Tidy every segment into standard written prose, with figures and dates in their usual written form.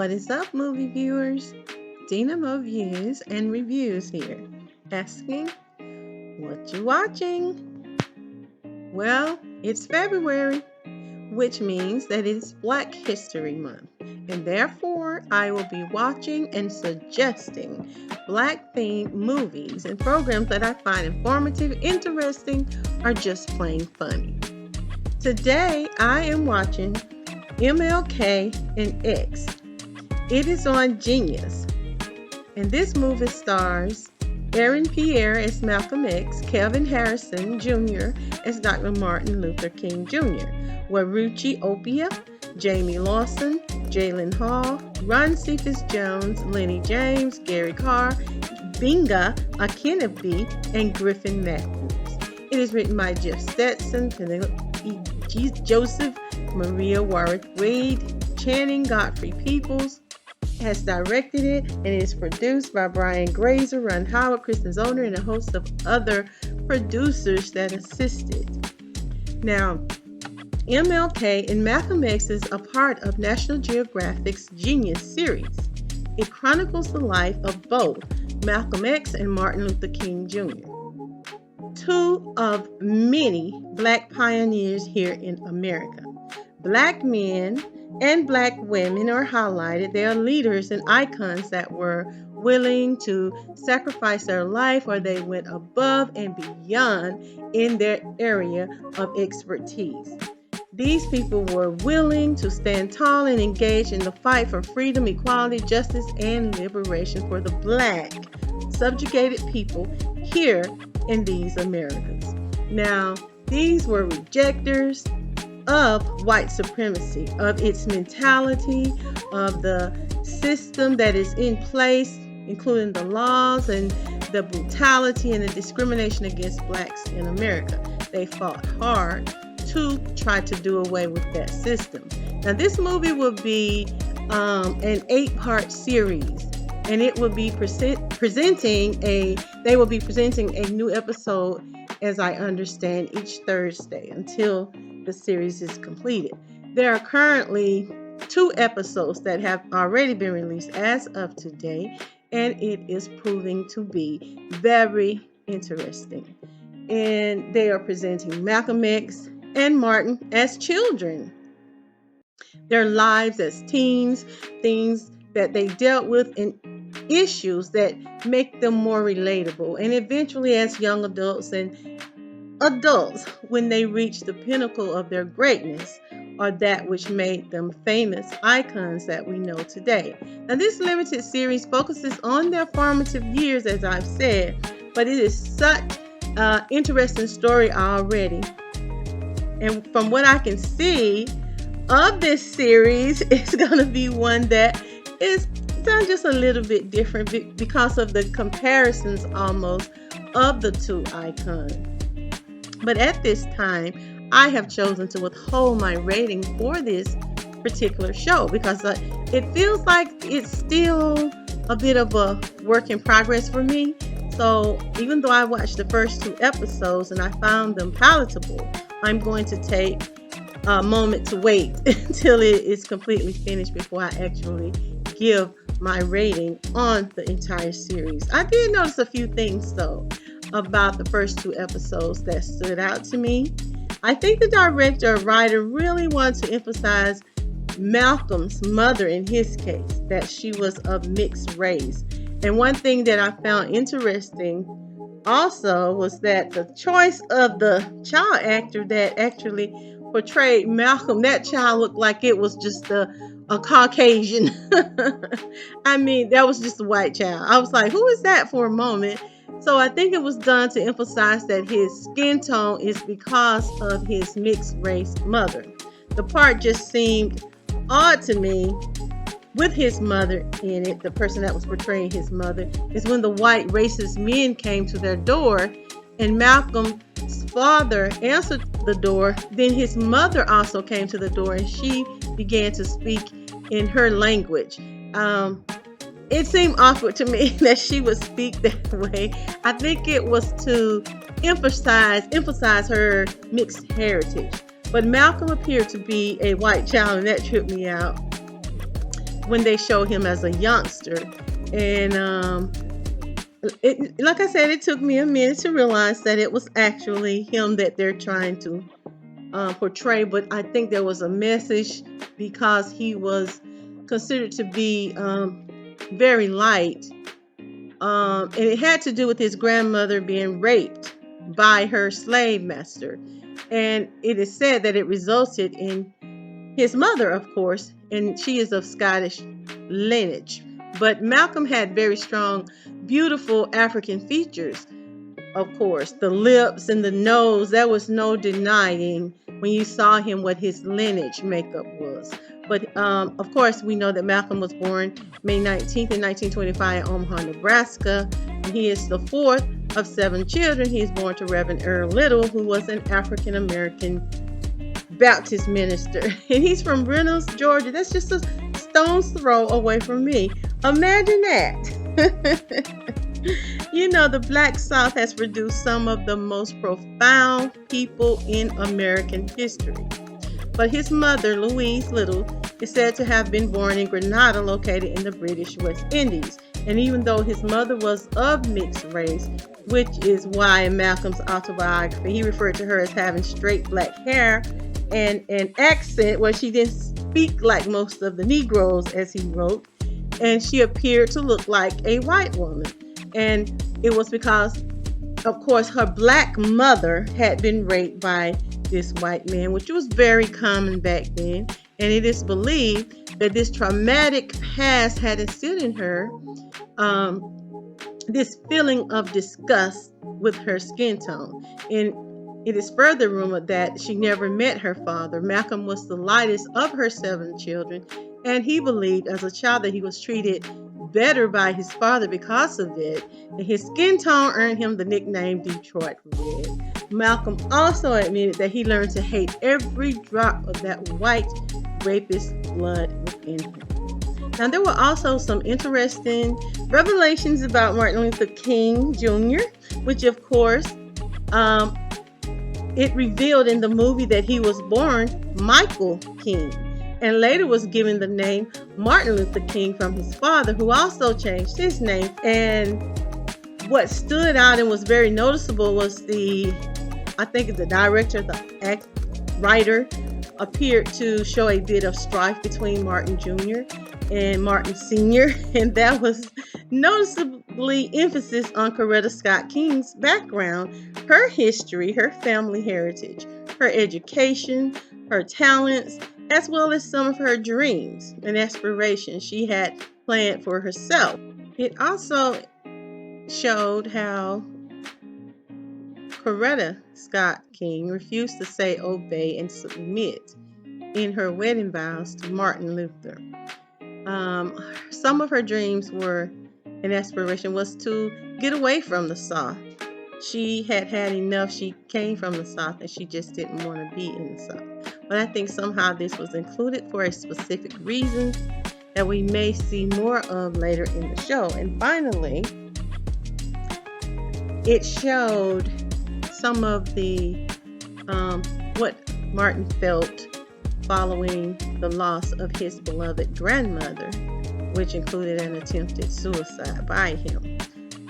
What is up, movie viewers? Dena Views and Reviews here, asking, what you watching? Well, it's February, which means that it's Black History Month, and therefore I will be watching and suggesting Black-themed movies and programs that I find informative, interesting, or just plain funny. Today, I am watching MLK and X. It is on Genius, and this movie stars Aaron Pierre as Malcolm X, Kevin Harrison Jr. as Dr. Martin Luther King Jr., Waruchi Opia, Jamie Lawson, Jalen Hall, Ron Cephas Jones, Lenny James, Gary Carr, Binga Akinebe, and Griffin Matthews. It is written by Jeff Stetson, Penelope Joseph, Maria Warwick Wade, Channing Godfrey Peoples has directed it, and it is produced by Brian Grazer, Ron Howard, Kristen Zoner, and a host of other producers that assisted. Now, MLK and Malcolm X is a part of National Geographic's Genius series. It chronicles the life of both Malcolm X and Martin Luther King Jr., two of many Black pioneers here in America. Black men and Black women are highlighted. They are leaders and icons that were willing to sacrifice their life, or they went above and beyond in their area of expertise. These people were willing to stand tall and engage in the fight for freedom, equality, justice, and liberation for the Black subjugated people here in these Americas. Now, these were rejectors of white supremacy, of its mentality, of the system that is in place, including the laws and the brutality and the discrimination against Blacks in America. They fought hard to try to do away with that system. Now, this movie will be an 8-part series, and it will be presenting a new episode, as I understand, each Thursday until the series is completed. There are currently 2 episodes that have already been released as of today, and it is proving to be very interesting. And they are presenting Malcolm X and Martin as children, their lives as teens, things that they dealt with, and issues that make them more relatable, and eventually as young adults and adults when they reach the pinnacle of their greatness, or that which made them famous icons that we know today. Now, this limited series focuses on their formative years, as I've said, but it is such an interesting story already. And from what I can see of this series, it's going to be one that is done just a little bit different because of the comparisons almost of the 2 icons. But at this time, I have chosen to withhold my rating for this particular show because it feels like it's still a bit of a work in progress for me. So even though I watched the first 2 episodes and I found them palatable, I'm going to take a moment to wait until it is completely finished before I actually give my rating on the entire series. I did notice a few things though about the first 2 episodes that stood out to me. I think the director or writer really wanted to emphasize Malcolm's mother in his case, that she was of mixed race. And one thing that I found interesting also was that the choice of the child actor that actually portrayed Malcolm, that child looked like it was just a Caucasian. I mean, that was just a white child. I was like, who is that for a moment? So I think it was done to emphasize that his skin tone is because of his mixed race mother. The part just seemed odd to me with his mother in it. The person that was portraying his mother is when the white racist men came to their door and Malcolm's father answered the door. Then his mother also came to the door and she began to speak in her language. It seemed awkward to me that she would speak that way. I think it was to emphasize her mixed heritage. But Malcolm appeared to be a white child, and that tripped me out. when they show him as a youngster. And like I said, it took me a minute to realize that it was actually him that they're trying to portray. But I think there was a message because he was considered to be very light. And it had to do with his grandmother being raped by her slave master. And it is said that it resulted in his mother, of course, and she is of Scottish lineage. But Malcolm had very strong, beautiful African features, of course. The lips and the nose, there was no denying when you saw him what his lineage makeup was. But of course, we know that Malcolm was born May 19th in 1925 in Omaha, Nebraska. And he is the fourth of 7 children. He is born to Reverend Earl Little, who was an African-American Baptist minister. And he's from Reynolds, Georgia. That's just a stone's throw away from me. Imagine that. You know, the Black South has produced some of the most profound people in American history. But his mother, Louise Little, is said to have been born in Grenada, located in the British West Indies. And even though his mother was of mixed race, which is why in Malcolm's autobiography he referred to her as having straight black hair and an accent where she didn't speak like most of the Negroes, as he wrote, and she appeared to look like a white woman. And it was because, of course, her black mother had been raped by this white man, which was very common back then. And it is believed that this traumatic past had instilled in her this feeling of disgust with her skin tone. And it is further rumored that she never met her father. Malcolm was the lightest of her 7 children, and he believed as a child that he was treated better by his father because of it. And his skin tone earned him the nickname Detroit Red. Malcolm also admitted that he learned to hate every drop of that white rapist blood within him. Now, there were also some interesting revelations about Martin Luther King Jr., which, of course, it revealed in the movie that he was born Michael King, and later was given the name Martin Luther King from his father, who also changed his name. And what stood out and was very noticeable was I think the director, the writer, appeared to show a bit of strife between Martin Jr. and Martin Sr., and that was noticeably emphasis on Coretta Scott King's background, her history, her family heritage, her education, her talents, as well as some of her dreams and aspirations she had planned for herself. It also showed how Coretta Scott King refused to say, obey, and submit in her wedding vows to Martin Luther. Some of her dreams were, an aspiration was to get away from the South. She had had enough. She came from the South and she just didn't want to be in the South. But I think somehow this was included for a specific reason that we may see more of later in the show. And finally, it showed some of the what Martin felt following the loss of his beloved grandmother, which included an attempted suicide by him.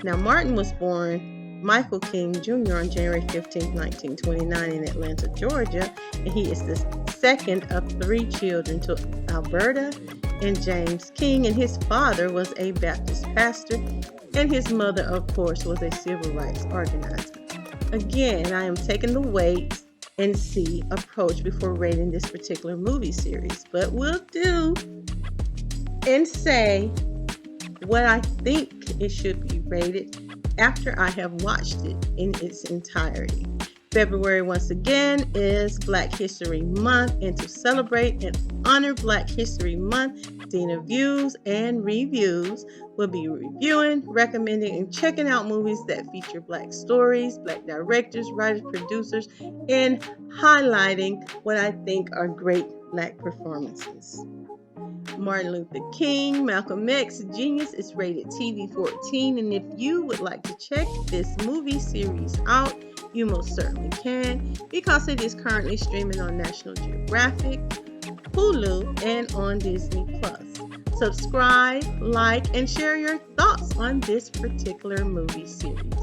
Now, Martin was born Michael King Jr. on January 15, 1929 in Atlanta, Georgia, and he is the second of 3 children to Alberta and James King, and his father was a Baptist pastor, and his mother, of course, was a civil rights organizer. Again, I am taking the wait and see approach before rating this particular movie series, but we'll do and say what I think it should be rated after I have watched it in its entirety. February, once again, is Black History Month, and to celebrate and honor Black History Month, Dena Views and Reviews will be reviewing, recommending, and checking out movies that feature Black stories, Black directors, writers, producers, and highlighting what I think are great Black performances. Martin Luther King, Malcolm X, Genius is rated TV 14, and if you would like to check this movie series out, you most certainly can, because it is currently streaming on National Geographic, HULU, and on Disney+. Subscribe, like, and share your thoughts on this particular movie series.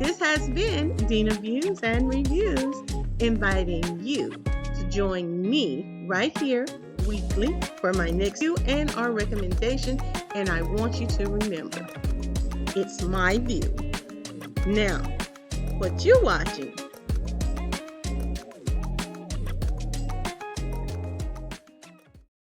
This has been Dena Views and Reviews, inviting you to join me right here weekly for my next view and our recommendation. And I want you to remember, it's my view. Now, what you watching?